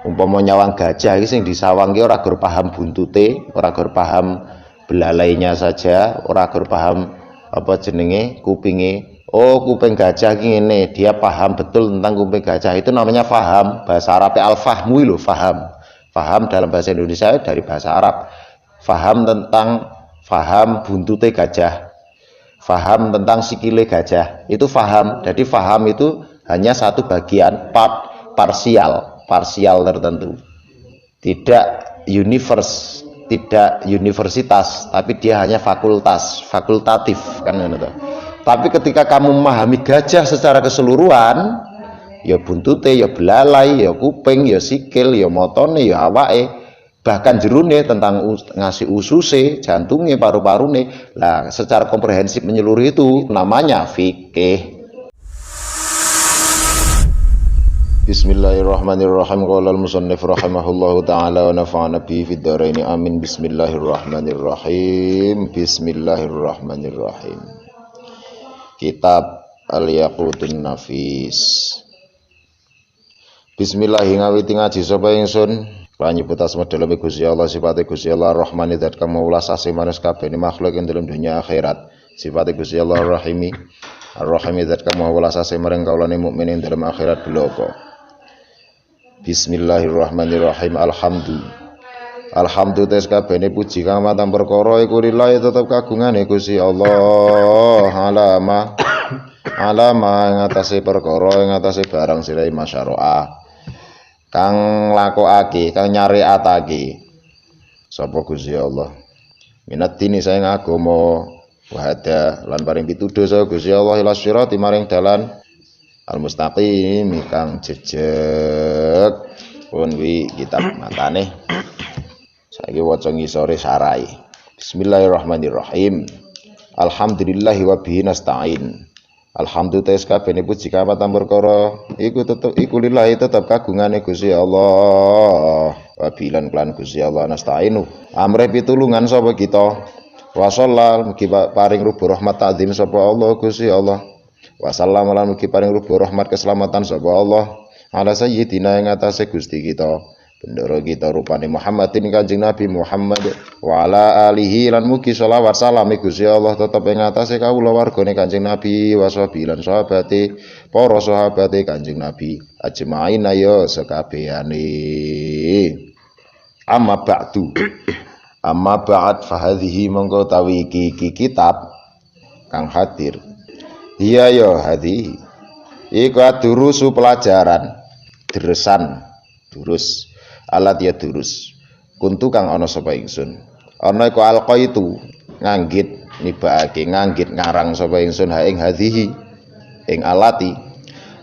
Umpama nyawang gajah iki sing disawang ki ora gur paham buntute, ora gur paham belalainya saja, ora gur paham apa jenenge kupinge. Oh, kuping gajah ki ngene, dia paham betul tentang kuping gajah. Itu namanya paham. Bahasa Arabnya al-fahmu lho, faham. Faham dalam bahasa Indonesia dari bahasa Arab. Faham buntute gajah. Faham tentang sikile gajah. Itu faham. Jadi faham itu hanya satu bagian, parsial tertentu, tidak universitas, tapi dia hanya fakultatif kan gitu. Tapi ketika kamu memahami gajah secara keseluruhan, ya buntute, ya belalai, ya kuping, ya sikil, ya motone, ya awake, bahkan jerune tentang ngasih ususe, jantungnya, paru-parune, lah secara komprehensif menyeluruh itu namanya fikih. Bismillahirrahmanirrahim. Qala al-musannif rahimahullahu taala wa nafa'ana bihi fid dharain amin. Bismillahirrahmanirrahim. Bismillahirrahmanirrahim. Kitab Al-Yaqutun Nafis. Bismillah ngawiti ngaji sapa ingsun lan nyebut asma daleme Gusti Allah, sifate Gusti Allah Ar-Rahmani zat kang maulas asih manus kabehane makhluk ing dalem dunya akhirat. Sifate Gusti Allah Ar-Rahimi, Ar-Rahimi zat kang maulas asih marang kaulane mukmin ing dalem akhirat bloko. Bismillahirrahmanirrahim. Alhamdulillah tes kabehane puji kang matam perkara iku lillahi tetep kagungane Gusti Allah. Alama ing atase perkara ing atase barang sirai masyara'a kang lakokake kang nyariatake sapa Gusti Allah. Minat dini saing agama wahada lan paring pituduh saka Gusti Allah ila sirati maring dalan al-mustaqim kang jejeg pun wi kitab matane saiki waca ngisore sarai. Bismillahirrahmanirrahim. Alhamdulillahi wa bihi nasta'in. Alhamdulillah kabehane puji kawatam perkara iku lillahi tetep kagungane Gusti Allah. Wa bilan klan Gusti Allah nasta'inu amre pitulungan sapa kita. Wa shallal mugi paring rubuh rahmat ta'zim sapa Allah Gusti Allah. Wassalam lan mugi paring rubuh rahmat keselamatan sapa Allah ala sayyidina ing atase Gusti kita bendera kita rupane Muhammadin Kanjeng Nabi Muhammad wa ala alihi lan mugi selawat salam Gusti Allah tetep ing atase kawula wargane Kanjeng Nabi washabi lan sahabate para sahabate Kanjeng Nabi ajmain ya sakabehane. Amma ba'd fa hadhihi mongko tawi iki kitab kang hadir. Iya yo hadi iku durusu pelajaran durus alat ya durus kuntu kang ana sapa ingsun ana iku alqaitu nganggit ngarang sapa ingsun ha ing hadihi ing alati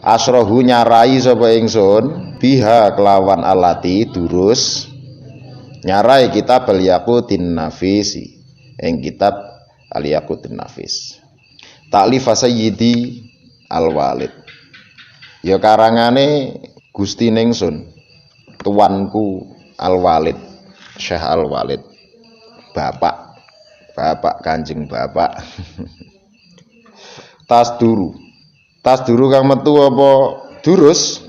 asrohu nyarai sapa ingsun biha kelawan alati durus nyarai kitab al-yaqutin nafisi ing kitab al-yaqutin nafis Ta'lif Sayyidi Al-Walid. Ya karangane Gusti Ningsun, tuanku Al-Walid, Syekh Al-Walid. Bapak Kanjeng Bapak. Tas duru kang metu apa durus?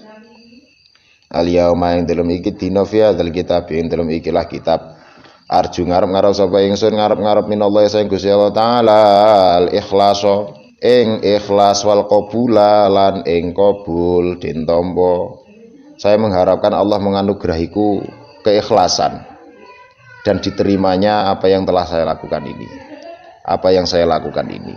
Al-yauma ing dalem iki dina fi hadzal kitab ing dalem ikilah kitab. Arju ngarep sapa ingsun ngarep minallah saing Gusti Allah taala al-ikhlas ing ikhlas wal qabula lan ing qabul den tampa. Saya mengharapkan Allah menganugerahiku keikhlasan dan diterimanya apa yang saya lakukan ini.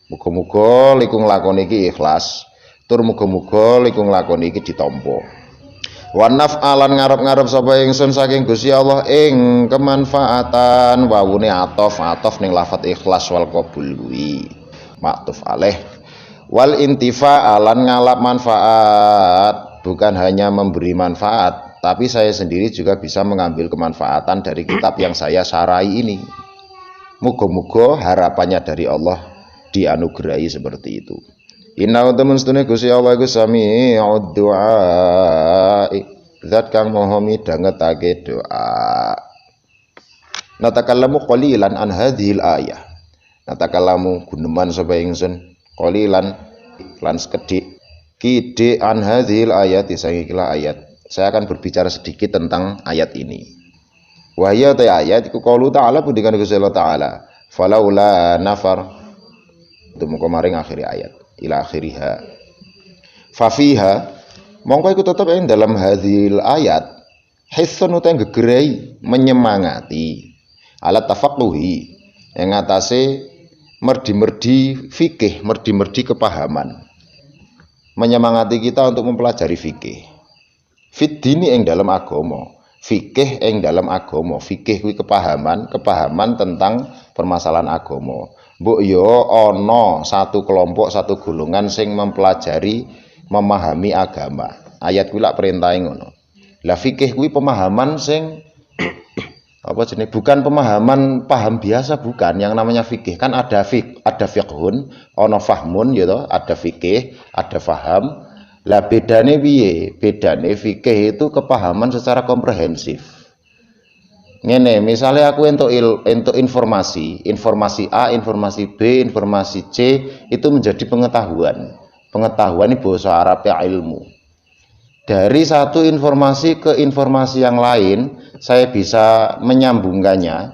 Muga-muga liku nglakoni iki ikhlas tur muga-muga liku nglakoni iki ditampa. Wa naf'alan ngarep sapa ingsun saking Gusti Allah ing kemanfaatan wawune atof ning lafat ikhlas wal qabul kuwi maktuf alaih wal intifa'alan ngalap manfaat bukan hanya memberi manfaat tapi saya sendiri juga bisa mengambil kemanfaatan dari kitab yang saya sarai ini. Muga-muga harapannya dari Allah dianugerahi seperti itu. Inna temen setune Gusti Allah iku sami'ud du'a zat kang maha midhangetake doa. Natakallamu qalilan an hadhil ayah. Natakallamu guneman sapa ingsun qalilan lan sekedhik kidhe an hadhil ayat sang ikilah ayat saya akan berbicara sedikit tentang ayat ini. Wahya ta ayat iku qaulu ta'ala pudikan Gusti Allah taala falaula nafar itu muka maring akhiri ayat ila akhiriha fafiha mongko iku tetep ing dalam hadhil ayat hissun utawa gegerei menyemangati alat tafaqquhi yang atase merdi-merdi fikih, merdi-merdi kepahaman, menyemangati kita untuk mempelajari fikih. Fit dini ing dalam agama, fikih ing dalam agama, fikih kuwi kepahaman tentang permasalahan agama. Mbok yo ana satu kelompok, satu golongan sing mempelajari, memahami agama. Ayat kuwi lak perintahe ngono. Lah fikih kuwi pemahaman sing apa jenis, bukan pemahaman paham biasa, bukan. Yang namanya fikih kan ada fiqhun, ana fahmun ya toh, ada fikih, ada faham. Lah bedane piye? Bedane fikih itu kepahaman secara komprehensif. Ngene, misalnya aku entuk informasi A, informasi B, informasi C itu menjadi pengetahuan. Pengetahuan ini bahasa Arab ya ilmu. Dari satu informasi ke informasi yang lain, saya bisa menyambungkannya.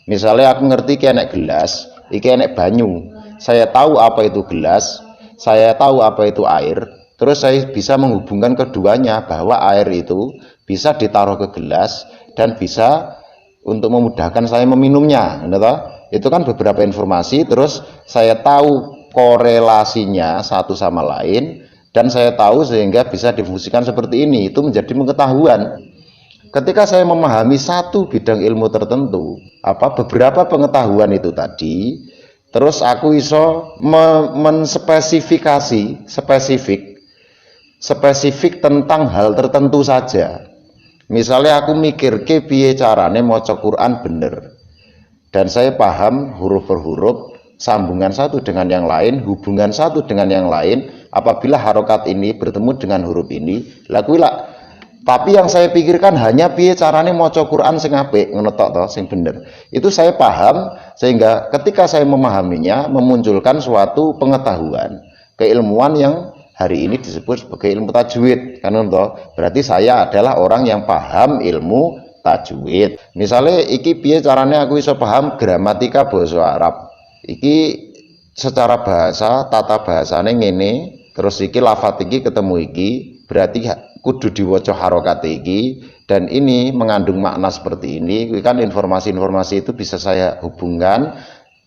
Misalnya aku ngerti iki enek gelas, iki enek banyu. Saya tahu apa itu gelas, saya tahu apa itu air. Terus saya bisa menghubungkan keduanya bahwa air itu bisa ditaruh ke gelas dan bisa untuk memudahkan saya meminumnya. Itu kan beberapa informasi, terus saya tahu korelasinya satu sama lain. Dan saya tahu sehingga bisa difungsikan seperti ini, itu menjadi pengetahuan. Ketika saya memahami satu bidang ilmu tertentu, beberapa pengetahuan itu tadi, terus aku iso menspesifikasi spesifik tentang hal tertentu saja. Misalnya aku mikir ke piye carane maca Quran bener, dan saya paham huruf per huruf, sambungan satu dengan yang lain, hubungan satu dengan yang lain. Apabila harokat ini bertemu dengan huruf ini, lakuilah. Tapi yang saya pikirkan hanya piye carane maca Quran sing apik, ngono tok to, sing bener. Itu saya paham, sehingga ketika saya memahaminya memunculkan suatu pengetahuan, keilmuan yang hari ini disebut sebagai ilmu tajwid. Kan to? Berarti saya adalah orang yang paham ilmu tajwid. Misalnya iki piye carane aku iso paham gramatika bahasa Arab. Iki secara bahasa, tata bahasane ngene, terus iki lafat iki ketemu iki, berarti kudu diwaca harokat iki, dan ini mengandung makna seperti ini. Kan informasi-informasi itu bisa saya hubungkan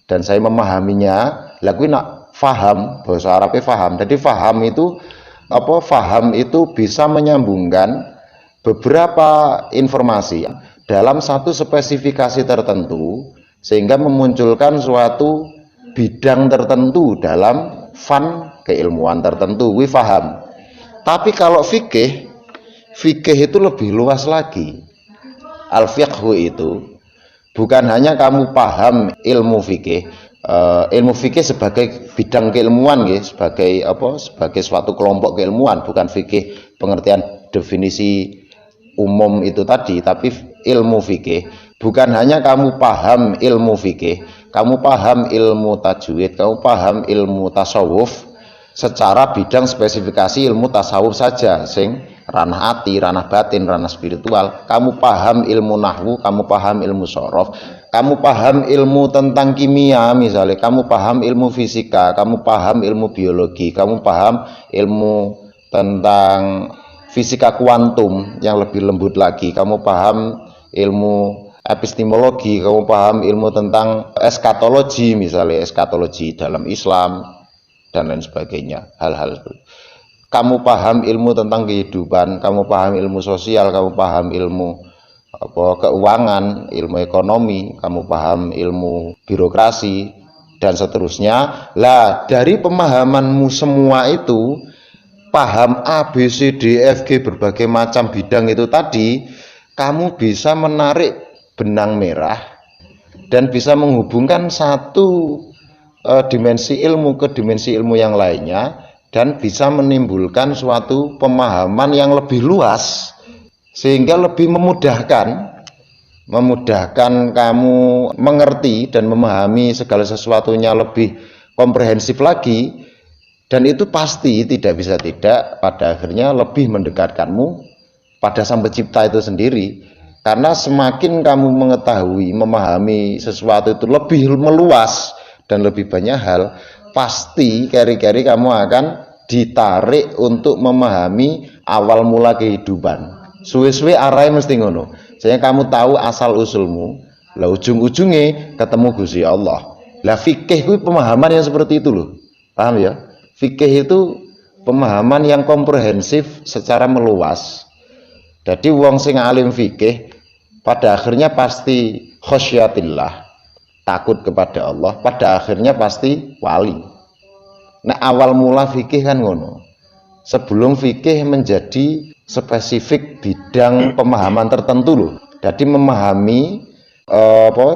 dan saya memahaminya. Lah kuwi nak faham, bahasa Arabnya faham. Jadi faham itu bisa menyambungkan beberapa informasi dalam satu spesifikasi tertentu sehingga memunculkan suatu bidang tertentu dalam fan keilmuan tertentu, wi faham. Tapi kalau fikih itu lebih luas lagi. Al-fiqhu itu bukan hanya kamu paham ilmu fikih sebagai bidang keilmuan, sebagai suatu kelompok keilmuan, bukan fikih pengertian definisi umum itu tadi, tapi ilmu fikih bukan hanya kamu paham ilmu fikih, kamu paham ilmu tajwid, kamu paham ilmu tasawuf secara bidang spesifikasi ilmu tasawuf saja, sing ranah hati, ranah batin, ranah spiritual. Kamu paham ilmu nahwu, kamu paham ilmu sorof, kamu paham ilmu tentang kimia misalnya, kamu paham ilmu fisika, kamu paham ilmu biologi, kamu paham ilmu tentang fisika kuantum yang lebih lembut lagi, kamu paham ilmu epistemologi, kamu paham ilmu tentang eskatologi misalnya, eskatologi dalam Islam dan lain sebagainya, hal-hal seperti itu. Kamu paham ilmu tentang kehidupan, kamu paham ilmu sosial, kamu paham ilmu keuangan, ilmu ekonomi, kamu paham ilmu birokrasi dan seterusnya. Lah dari pemahamanmu semua itu, paham A, B, C, D, F, G, berbagai macam bidang itu tadi, kamu bisa menarik benang merah dan bisa menghubungkan satu dimensi ilmu ke dimensi ilmu yang lainnya, dan bisa menimbulkan suatu pemahaman yang lebih luas sehingga lebih memudahkan kamu mengerti dan memahami segala sesuatunya lebih komprehensif lagi, dan itu pasti tidak bisa tidak pada akhirnya lebih mendekatkanmu pada Sang Pencipta itu sendiri. Karena semakin kamu mengetahui, memahami sesuatu itu lebih meluas dan lebih banyak hal, pasti keri-keri kamu akan ditarik untuk memahami awal mula kehidupan. Suwe-suwe arahnya mesti ngono. Sehingga kamu tahu asal usulmu, lah ujung-ujungnya ketemu Gusti Allah. Lah fikih itu pemahaman yang seperti itu loh. Paham ya? Fikih itu pemahaman yang komprehensif secara meluas. Jadi wong sing alim fikih pada akhirnya pasti khosyatillah, takut kepada Allah, pada akhirnya pasti wali. Nah, awal mula fikih kan ngono. Sebelum fikih menjadi spesifik bidang pemahaman tertentu loh. Jadi memahami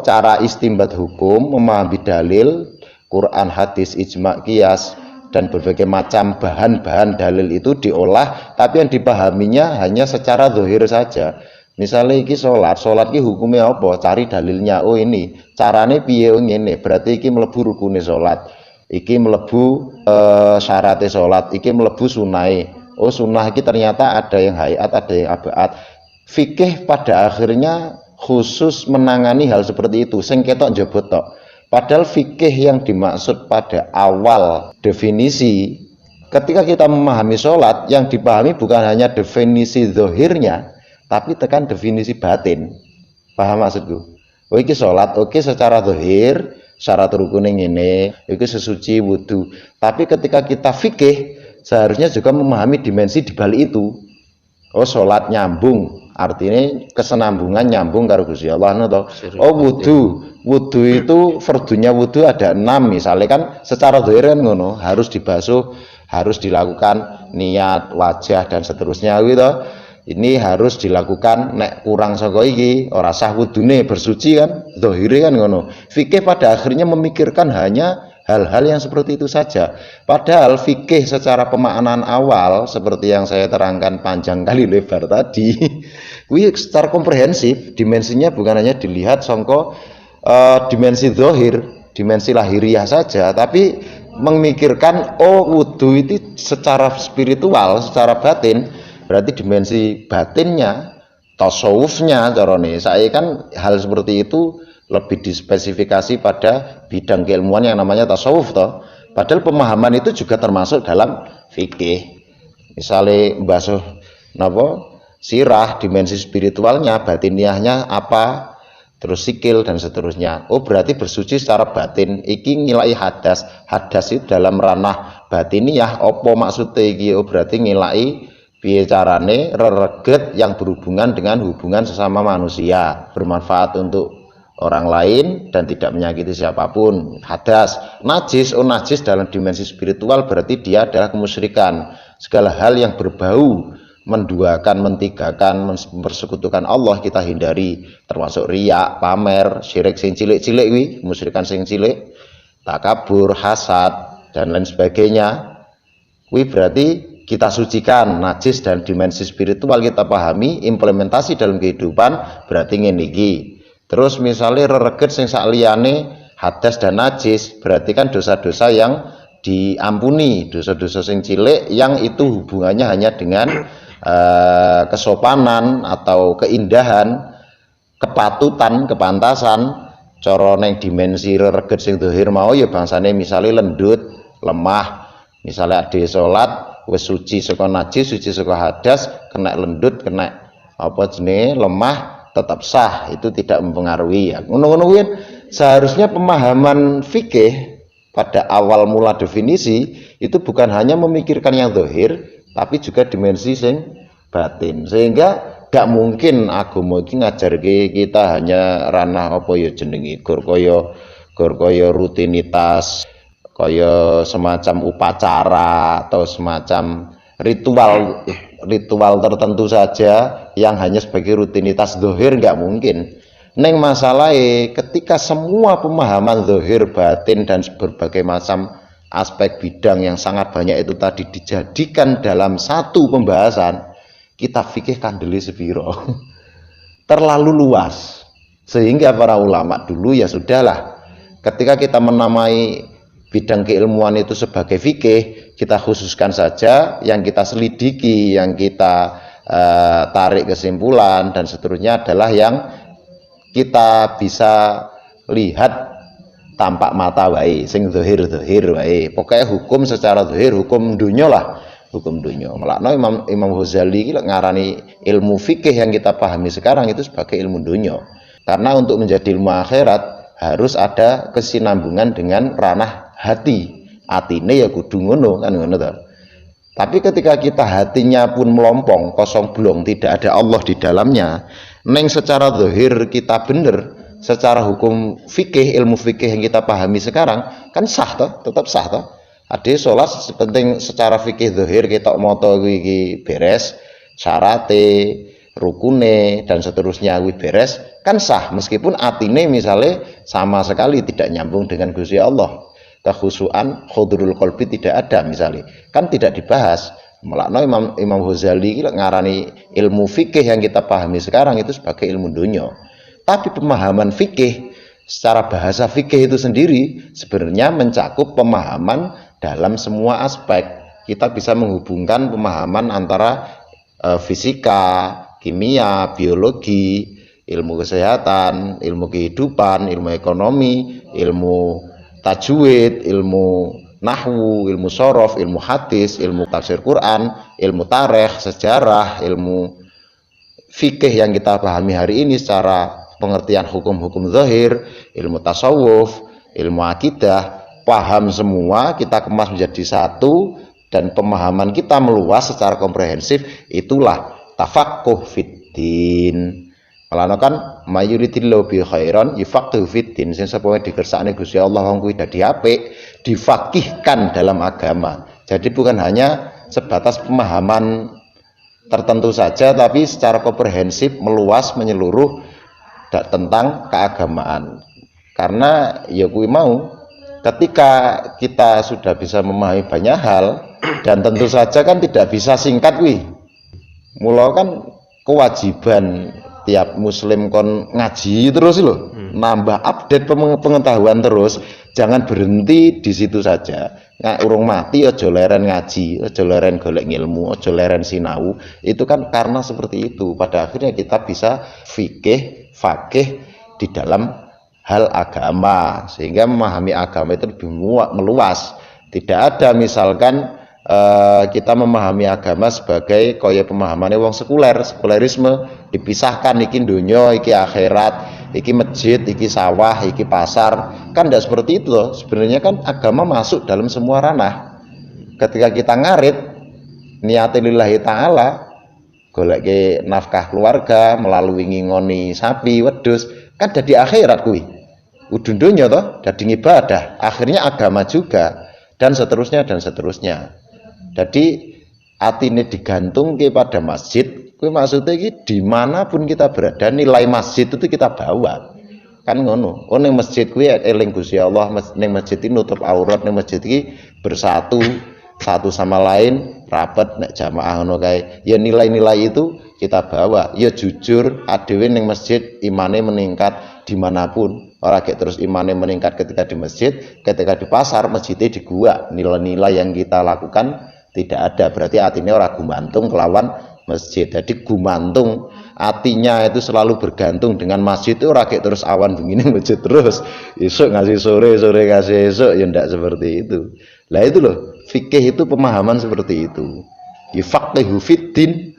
cara istimbat hukum, memahami dalil, Quran, hadis, ijma, qiyas, dan berbagai macam bahan-bahan dalil itu diolah, tapi yang dipahaminya hanya secara zahir saja. Misalnya iki sholat iki hukumnya apa? Cari dalilnya. Oh ini carane piye ngene. Berarti iki mlebu rukune sholat, iki mlebu syaratnya sholat, iki mlebu sunai. Oh sunnah iki ternyata ada yang hayat, ada yang abaat. Fikih pada akhirnya khusus menangani hal seperti itu. Sing ketok njebot tok. Padahal fikih yang dimaksud pada awal definisi, ketika kita memahami sholat, yang dipahami bukan hanya definisi zahirnya, tapi tekan definisi batin. Paham maksudku? Oh iki sholat, oke secara zahir, syarat rukun ini, itu sesuci wudu. Tapi ketika kita fikih, seharusnya juga memahami dimensi di balik itu. Oh sholat nyambung, artinya kesenambungan nyambung karo Gusti Allah. Oh wudu itu fardunya wudu ada 6 misalnya kan, secara zahir kan ngono, harus dibasuh, harus dilakukan niat, wajah dan seterusnya gitu. Ini harus dilakukan, nek kurang saka iki ora sah wudune, bersuci kan, zahire kan ngono. Fikih pada akhirnya memikirkan hanya hal-hal yang seperti itu saja. Padahal fikih secara pemaknaan awal seperti yang saya terangkan panjang kali lebar tadi, kuwi secara komprehensif, dimensinya bukan hanya dilihat sangka dimensi zahir, dimensi lahiriah saja, tapi memikirkan oh wudu itu secara spiritual, secara batin. Berarti dimensi batinnya, tasawufnya carane. Saya kan hal seperti itu lebih dispesifikasi pada bidang keilmuan yang namanya tasawuf toh. Padahal pemahaman itu juga termasuk dalam fikih. Misalnya basuh sirah, dimensi spiritualnya, batiniahnya apa, terus sikil dan seterusnya. Oh berarti bersuci secara batin. Iki ngilai hadas. Hadas itu dalam ranah batiniah. Apa maksudnya iki? Oh berarti ngilai piye carane rereget yang berhubungan dengan hubungan sesama manusia, bermanfaat untuk orang lain dan tidak menyakiti siapapun. Hadas, najis, najis dalam dimensi spiritual berarti dia adalah kemusyrikan. Segala hal yang berbau menduakan, mentigakan, mempersekutukan Allah kita hindari, termasuk riya, pamer, syirik sing cilik-cilik kuwi, kemusyrikan sing cilik, takabur, hasad dan lain sebagainya. Kuwi berarti kita sucikan. Najis dan dimensi spiritual kita pahami, implementasi dalam kehidupan berarti ngene iki. Terus misalnya rereget sing sakliyane hadas dan najis, berarti kan dosa-dosa yang diampuni, dosa-dosa sing cilik yang itu hubungannya hanya dengan kesopanan atau keindahan, kepatutan, kepantasan. Cara neng dimensi rereget sing zahir mau ya bangsane misalnya lendut, lemah, misalnya ade salat wis suci saka najis, suci saka hadas, kena lendut, kena apa jenenge lemah, tetap sah, itu tidak mempengaruhi ya. Ngono-ngono kuwi seharusnya pemahaman fikih pada awal mula definisi itu bukan hanya memikirkan yang zahir, tapi juga dimensi sing batin. Sehingga gak mungkin agama iki ngajarke kita hanya ranah apa ya jenenge gor kaya rutinitas, kaya semacam upacara atau semacam ritual tertentu saja yang hanya sebagai rutinitas zahir, nggak mungkin. Neng masalahnya ketika semua pemahaman zahir, batin dan berbagai macam aspek bidang yang sangat banyak itu tadi dijadikan dalam satu pembahasan, kita fikih kandeli sepiro terlalu luas, sehingga para ulama dulu ya sudahlah, ketika kita menamai bidang keilmuan itu sebagai fikih, kita khususkan saja yang kita selidiki, yang kita tarik kesimpulan dan seterusnya adalah yang kita bisa lihat tampak mata wae, sing zahir wae. Pokoknya hukum secara zahir, hukum dunya lah, hukum dunya. Melakno Imam Ghazali iki ngarani ilmu fikih yang kita pahami sekarang itu sebagai ilmu dunya. Karena untuk menjadi ilmu akhirat harus ada kesinambungan dengan ranah hati. Atine ya kudu ngono kan ngono to. Tapi ketika kita hatinya pun melompong, kosong blong, tidak ada Allah di dalamnya, neng secara zahir kita bener, secara hukum fikih, ilmu fikih yang kita pahami sekarang kan sah toh, tetap sah toh. Ada sholat penting secara fikih zahir kita moto iki beres, syarate, rukune dan seterusnya wis beres kan sah meskipun atine misalnya sama sekali tidak nyambung dengan Gusti Allah. Kekhusyuan khudurul qalbi tidak ada misalnya, kan tidak dibahas. Melakno Imam Ghazali ngarani ilmu fikih yang kita pahami sekarang itu sebagai ilmu dunya. Tapi pemahaman fikih secara bahasa fikih itu sendiri sebenarnya mencakup pemahaman dalam semua aspek. Kita bisa menghubungkan pemahaman antara fisika, kimia, biologi, ilmu kesehatan, ilmu kehidupan, ilmu ekonomi, ilmu tajwid, ilmu nahwu, ilmu sorof, ilmu hadis, ilmu tafsir Quran, ilmu tarikh, sejarah, ilmu fikih yang kita pahami hari ini secara pengertian hukum-hukum zahir, ilmu tasawuf, ilmu akidah, paham semua kita kemas menjadi satu dan pemahaman kita meluas secara komprehensif. Itulah tafaqquh fiddin. Kalane kan mayuridillahu bi khairan yufaqihu fiddin, sing sapa dikersakne Gusti Allah wong kuwi dadi apik, difaqihkan dalam agama. Jadi bukan hanya sebatas pemahaman tertentu saja, tapi secara komprehensif meluas menyeluruh tentang keagamaan. Karena ya kuwi mau ketika kita sudah bisa memahami banyak hal dan tentu saja kan tidak bisa singkat kuwi. Mula kan kewajiban tiap muslim kon ngaji terus loh, nambah update pengetahuan terus, jangan berhenti di situ saja. Urung mati aja leren ngaji, aja leren golek ilmu, aja leren sinau. Itu kan karena seperti itu. Pada akhirnya kita bisa fikih, fakih di dalam hal agama, sehingga memahami agama itu lebih meluas. Tidak ada misalkan kita memahami agama sebagai kaya pemahamannya wong sekulerisme, dipisahkan iki dunya, iki akhirat, iki masjid, iki sawah, iki pasar. Kan tidak seperti itu loh. Sebenarnya kan agama masuk dalam semua ranah. Ketika kita ngarit niate lillahi ta'ala, golek nafkah keluarga melalui ngingoni sapi, wedhus, kan jadi akhirat kuwi. Udun dunya toh, jadi ibadah. Akhirnya agama juga dan seterusnya dan seterusnya. Jadi atine digantung pada masjid, kuwi maksudnya iki dimanapun kita berada nilai masjid itu kita bawa. Kan ngono. Oh ning masjid kuwi eling Gusti Allah, ning masjid iki nutup aurat, ning masjid iki bersatu satu sama lain, rapat nek jamaah ngono kae. Ya nilai-nilai itu kita bawa. Ya jujur adewe ning masjid imane meningkat dimanapun. Ora kayak terus imane meningkat ketika di masjid, ketika di pasar, masjidnya di gua. Nilai-nilai yang kita lakukan tidak ada, berarti artinya orang gumantung kelawan masjid. Jadi gumantung artinya itu selalu bergantung dengan masjid itu rakyat terus awan begini masjid terus esok ngasih sore ngasih esok, ya tidak seperti itu. Lah itu loh, fikih itu pemahaman seperti itu. Yufaqihu fiddin,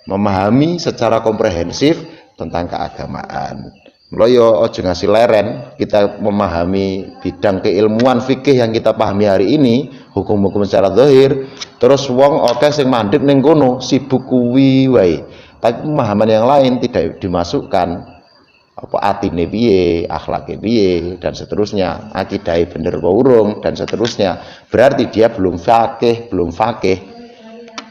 memahami secara komprehensif tentang keagamaan. Mloyo aja ngasih leren, kita memahami bidang keilmuan fikih yang kita pahami hari ini, hukum-hukum secara zahir, terus wong akeh sing mandek ning kono sibuk kuwi wae. Tapi pemahaman yang lain tidak dimasukkan. Apa atine piye, akhlake piye dan seterusnya, akidahe bener apa urung dan seterusnya. Berarti dia belum fakih.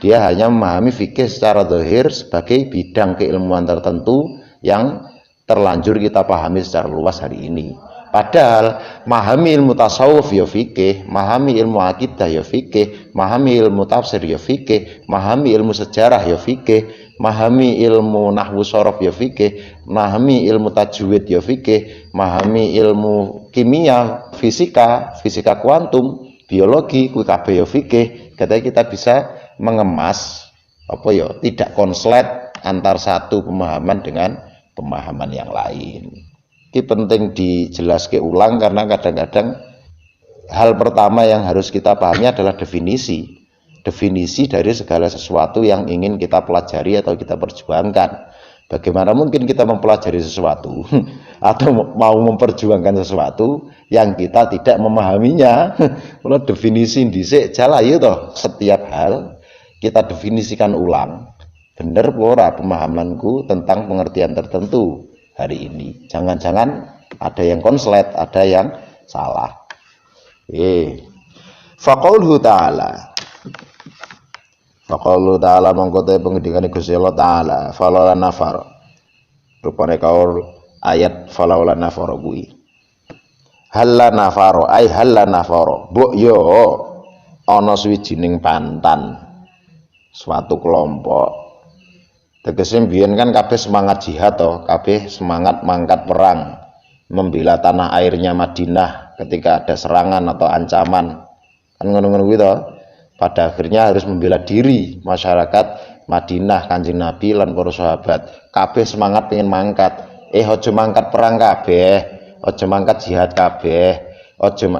Dia hanya memahami fikih secara zahir sebagai bidang keilmuan tertentu yang terlanjur kita pahami secara luas hari ini. Padahal memahami ilmu tasawuf ya fikih, memahami ilmu akidah ya fikih, memahami ilmu tafsir ya fikih, memahami ilmu sejarah ya fikih, memahami ilmu nahwu sorof ya fikih, memahami ilmu tajwid ya fikih, memahami ilmu kimia, fisika kuantum, biologi kuwi kabeh ya fikih. Katanya kita bisa mengemas apa ya, tidak konslet antar satu pemahaman dengan pemahaman yang lain. Ini penting dijelaskan ulang karena kadang-kadang hal pertama yang harus kita pahami adalah definisi dari segala sesuatu yang ingin kita pelajari atau kita perjuangkan. Bagaimana mungkin kita mempelajari sesuatu atau mau memperjuangkan sesuatu yang kita tidak memahaminya? Kalau definisi dhisik jala ya toh, setiap hal kita definisikan ulang. Bener ora pemahamanku tentang pengertian tertentu hari ini? Jangan-jangan ada yang konslet, ada yang salah. Faqauluhu ta'ala mengkotai pengendikan Gusti Allah Ta'ala falawla nafar rupane kaul ayat falawla nafar kuwi halla nafaro ay halla nafaro mbok yo ana suwijining pantan suatu kelompok tegese mbiyen kan kabeh semangat jihad to, kabeh semangat mangkat perang membela tanah airnya Madinah ketika ada serangan atau ancaman kan ngono-ngono kuwi to. Pada akhirnya harus membela diri masyarakat Madinah, Kanjeng Nabi lan para sahabat. Kabeh semangat pengen mangkat. Aja mangkat perang kabeh, aja mangkat jihad kabeh.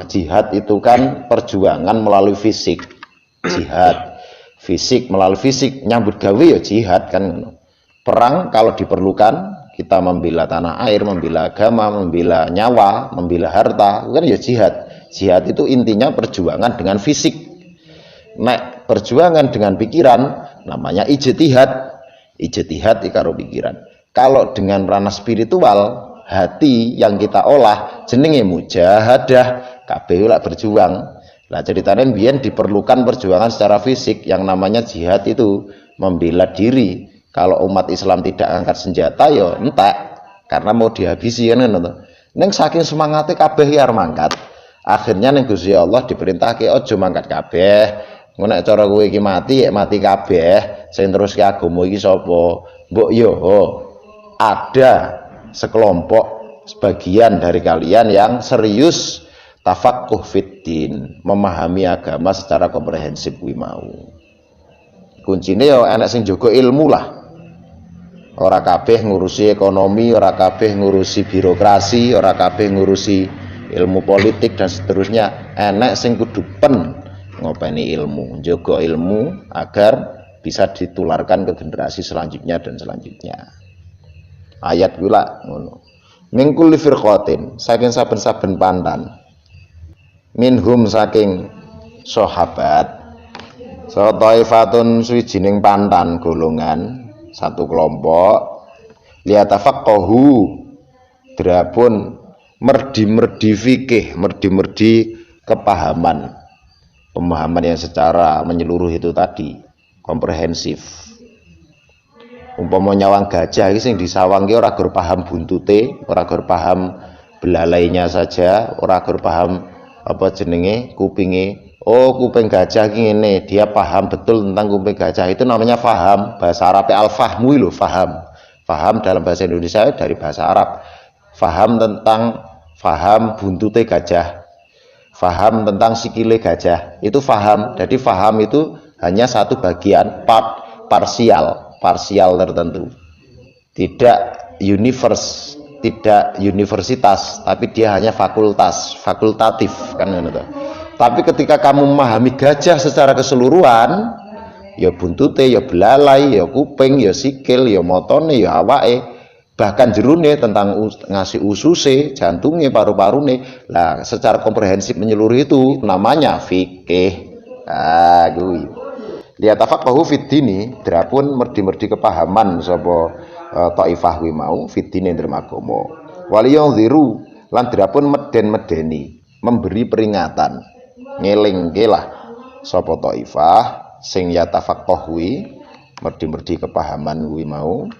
Jihad itu kan perjuangan melalui fisik. Jihad fisik melalui fisik, nyambut gawe ya jihad kan. Perang kalau diperlukan kita membela tanah air, membela agama, membela nyawa, membela harta, kan ya jihad. Jihad itu intinya perjuangan dengan fisik. Nek perjuangan dengan pikiran namanya ijtihad karo pikiran. Kalau dengan ranah spiritual, hati yang kita olah jenenge mujahadah, kabeh lak berjuang. Lah ceritanya mbiyen diperlukan perjuangan secara fisik yang namanya jihad itu membela diri. Kalau umat Islam tidak angkat senjata ya entek karena mau dihabisi kan ngono. Ning saking semangate kabeh arep mangkat. Akhirnya ning Gusti Allah diperintahke aja mangkat kabeh. Ngono nek cara kowe iki mati, mati kabeh. Sing teruske agama iki sapa? Mbok yo ada sekelompok sebagian dari kalian yang serius tafaqquh fiddin, memahami agama secara komprehensif kuwi mau. Kuncine yo enek sing jaga ilmu lah. Ora kabeh ngurusi ekonomi, ora kabeh ngurusi birokrasi, ora kabeh ngurusi ilmu politik dan seterusnya. Enek sing kudu pen ngopeni ilmu, jaga ilmu agar bisa ditularkan ke generasi selanjutnya dan selanjutnya. Ayat gula ngono. Min kulli firqatin, saking saben-saben pandan. Minhum saking sahabat. So taifatun suwijining pandan golongan, satu kelompok liyatafaqahu drapun merdi-merdi fikih, merdi-merdi kepahaman. Pemahaman yang secara menyeluruh itu tadi komprehensif. Umpama nyawang gajah iki sing disawang ki ora gur paham buntute, ora gur paham belalainya saja, ora gur paham apa jenenge kupinge. Oh, kuping gajah ki ngene, dia paham betul tentang kuping gajah. Itu namanya faham. Bahasa Arab al-fahmu lho, faham. Faham dalam bahasa Indonesia dari bahasa Arab. Faham tentang buntute gajah. Faham tentang sikile gajah, itu faham. Jadi faham itu hanya satu bagian, parsial tertentu. Tidak universitas, tapi dia hanya fakultatif kan gitu. Tapi ketika kamu memahami gajah secara keseluruhan, ya buntute, ya belalai, ya kuping, ya sikil, ya motone, ya awake, bahkan jerune tentang ngasih ususe, jantungnya, paru-parune. Lah secara komprehensif menyeluruh itu namanya fikih. Kuwi. Liyatafaqahu fiddini, drapun merdi-merdi kepahaman sapa taifah kuwi mau fiddini ing agama. Waliyunziru lan drapun meden-medeni, memberi peringatan. Ngelingke lah sapa taifah sing yatafaqah kuwi merdi-merdi kepahaman kuwi mau.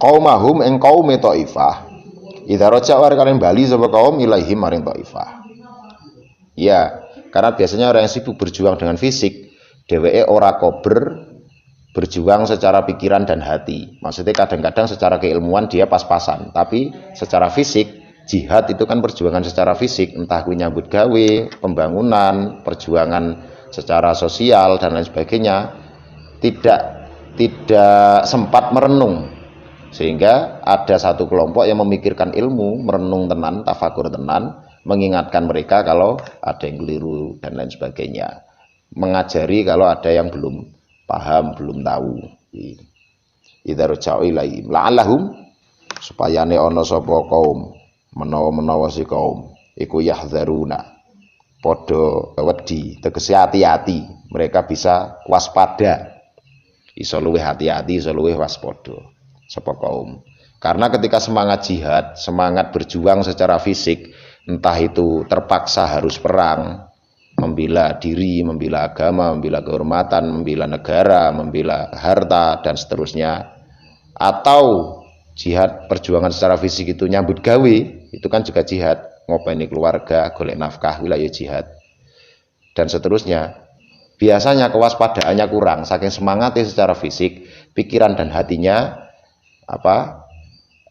Qaumahum ing kaume taifah idza raja war kalian bali sapa kaum ilaihim maring taifah. Ya, karena biasanya orang yang sibuk berjuang dengan fisik, dheweke ora kober berjuang secara pikiran dan hati. Maksudnya kadang-kadang secara keilmuan dia pas-pasan, tapi secara fisik jihad itu kan perjuangan secara fisik, entah kuwi nyambut gawe, pembangunan, perjuangan secara sosial dan lain sebagainya. Tidak tidak sempat merenung, sehingga ada satu kelompok yang memikirkan ilmu, merenung tenan, tafakur tenan, mengingatkan mereka kalau ada yang keliru dan lain sebagainya, mengajari kalau ada yang belum paham, belum tahu. Idza raja'u ilaihim la'allahum supaya ne ana sapa kaum menawa-menawa si kaum iku yahdzaruna padha wedi, tegese hati-hati, mereka bisa waspada, iso luwih hati-hati, iso luwih waspada sapa kaum. Karena ketika semangat jihad, semangat berjuang secara fisik, entah itu terpaksa harus perang, membela diri, membela agama, membela kehormatan, membela negara, membela harta dan seterusnya, atau jihad perjuangan secara fisik itu nyambut gawe, itu kan juga jihad, ngopeni keluarga, golek nafkah, wilayah jihad dan seterusnya. Biasanya kewaspadaannya kurang, saking semangatnya secara fisik, pikiran dan hatinya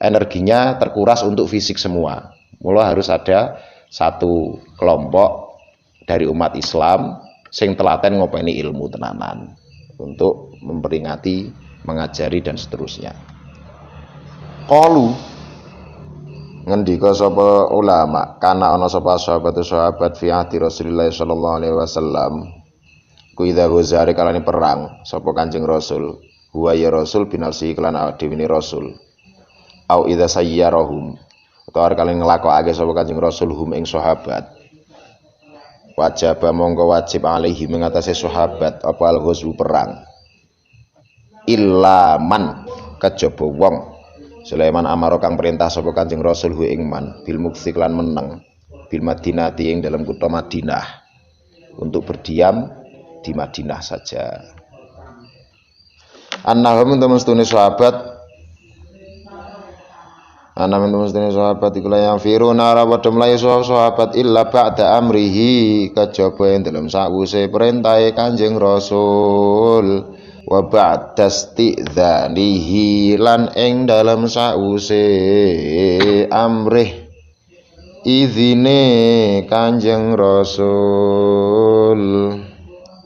energinya terkuras untuk fisik semua. Mula harus ada satu kelompok dari umat Islam sing telaten ngopeni ilmu tenanan untuk memperingati, mengajari dan seterusnya. Qalu ngendika sapa ulama, kana ana sapa sahabat fi ahdi Rasulullah sallallahu alaihi wasallam ku idza ghazari kalane perang sapa Kanjeng Rasul, huwa ya Rasul binafsi kelan dhewe Rasul, au idza sayyarahum utawa kalane nglakokake sapa Kanjeng Rasul hum ing sahabat, wajib monggo wajib alaihi mengatasi sahabat apa al-ghazwu perang, illa man kejaba wong Sulaiman amaro kang perintah sapa Kanjeng Rasul hu ing man bil muksi lan meneng bil Madinati ing dalam kutha Madinah, untuk berdiam di Madinah saja. Annahum temen sahabat iku yang firuna ra padha mlayu sahabat illa ba'da amrihi kejaba ing dalam sawise perintahe Kanjeng Rasul, wa ba'da istidzanihi lan ing dalam sause amrih izine Kanjeng Rasul.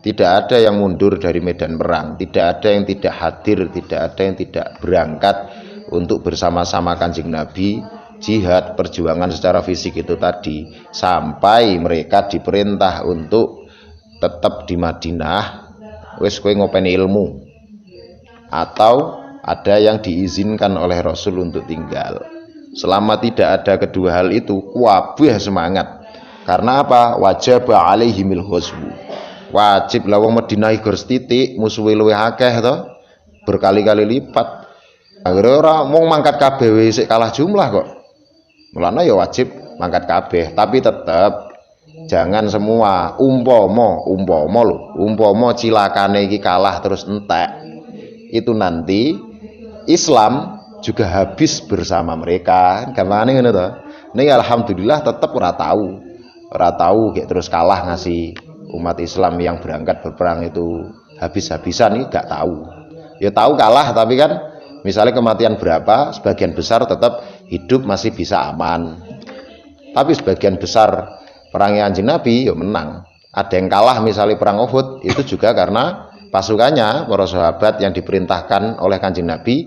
Tidak ada yang mundur dari medan perang, tidak ada yang tidak hadir, tidak ada yang tidak berangkat untuk bersama-sama Kanjeng Nabi jihad perjuangan secara fisik itu tadi, sampai mereka diperintah untuk tetap di Madinah, wis kowe ngopeni ilmu, atau ada yang diizinkan oleh Rasul untuk tinggal. Selama tidak ada kedua hal itu, kabeh semangat. Karena apa? Wajib alaihimil ghazwu, wajib lah wong Madinah gor sithik musuhe luwih akeh to, berkali-kali lipat. Akhirnya ora mung mangkat kabeh wis kalah jumlah kok. Mulane ya wajib mangkat kabeh, tapi tetap jangan semua umpama cilakane iki kalah terus entek, itu nanti Islam juga habis bersama mereka. Gampangane ngono to. Ning alhamdulillah tetap ora tahu kayak terus kalah ngasih umat Islam yang berangkat berperang itu habis-habisan, ini gak tahu. Ya tahu kalah, tapi kan misalnya kematian berapa, sebagian besar tetap hidup masih bisa aman. Tapi sebagian besar perangnya Kanjeng Nabi ya menang. Ada yang kalah misalnya perang Uhud, itu juga karena pasukannya para sahabat yang diperintahkan oleh Kanjeng Nabi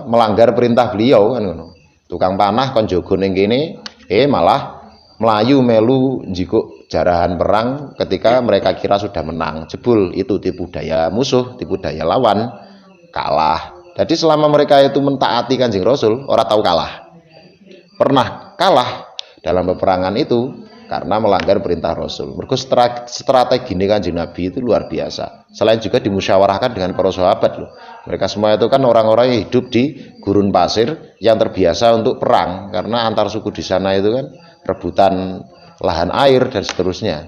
melanggar perintah beliau kan ngono. Tukang panah kon jaga ning kene malah melayu melu njikuk jarahan perang ketika mereka kira sudah menang. Jebul itu tipu daya musuh, tipu daya lawan, kalah. Jadi selama mereka itu mentaati Kanjeng Rasul, ora tahu kalah. Pernah kalah dalam peperangan itu karena melanggar perintah Rasul. Mergo strategi Kanjeng Nabi itu luar biasa. Selain juga dimusyawarahkan dengan para sahabat loh. Mereka semua itu kan orang-orang yang hidup di gurun pasir yang terbiasa untuk perang, karena antar suku di sana itu kan rebutan lahan air dan seterusnya.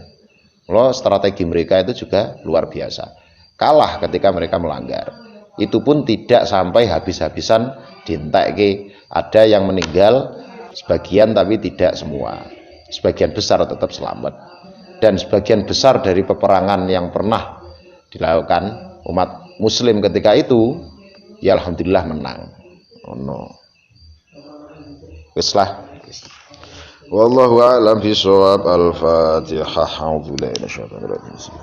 Loh, strategi mereka itu juga luar biasa. Kalah ketika mereka melanggar. Itu pun tidak sampai habis-habisan dientekke. Ada yang meninggal sebagian tapi tidak semua. Sebagian besar tetap selamat. Dan sebagian besar dari peperangan yang pernah dilakukan umat muslim ketika itu, ya alhamdulillah menang. Oh no. Wis lah. Wallahu a'lam bishawab. Al-Fatihah. A'udzu billahi minasyaitonir rajim.